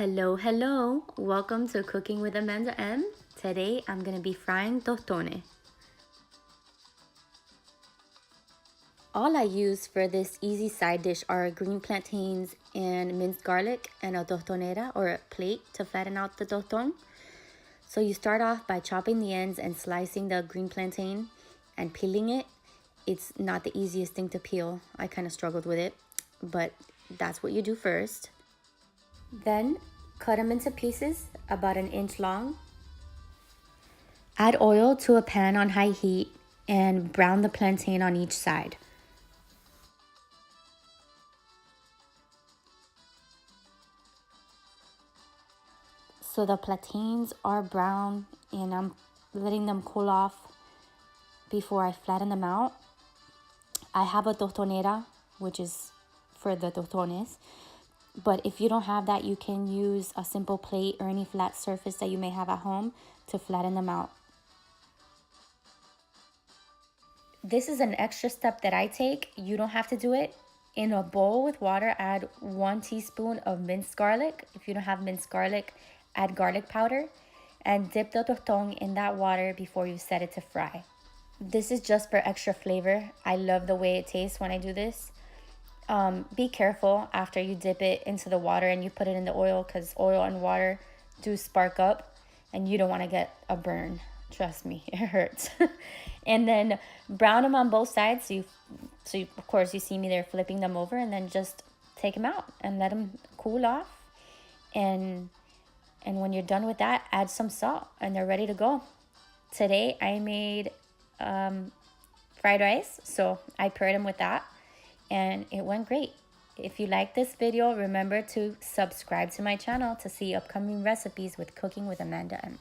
Hello. Welcome to Cooking with Amanda M. Today I'm going to be frying tostone. All I use for this easy side dish are green plantains and minced garlic and a tostonera or a plate to flatten out the tostone. So you start off by chopping the ends and slicing the green plantain and peeling it. It's not the easiest thing to peel. I kind of struggled with it, but that's what you do first. Then cut them into pieces about 1 inch long. Add oil to a pan on high heat and brown the plantain on each side. So the plantains are brown and I'm letting them cool off before I flatten them out. I have a tostonera, which is for the tostones. But if you don't have that, you can use a simple plate or any flat surface that you may have at home to flatten them out. This is an extra step that I take. You don't have to do it. In a bowl with water, add 1 teaspoon of minced garlic. If you don't have minced garlic, add garlic powder and dip the tostone in that water before you set it to fry. This is just for extra flavor. I love the way it tastes when I do this. Be careful after you dip it into the water and you put it in the oil, because oil and water do spark up and you don't want to get a burn. Trust me, it hurts. And then brown them on both sides. So of course you see me there flipping them over, and then just take them out and let them cool off. And when you're done with that, add some salt and they're ready to go. Today I made fried rice, so I paired them with that. And it went great. If you like this video, remember to subscribe to my channel to see upcoming recipes with Cooking with Amanda M.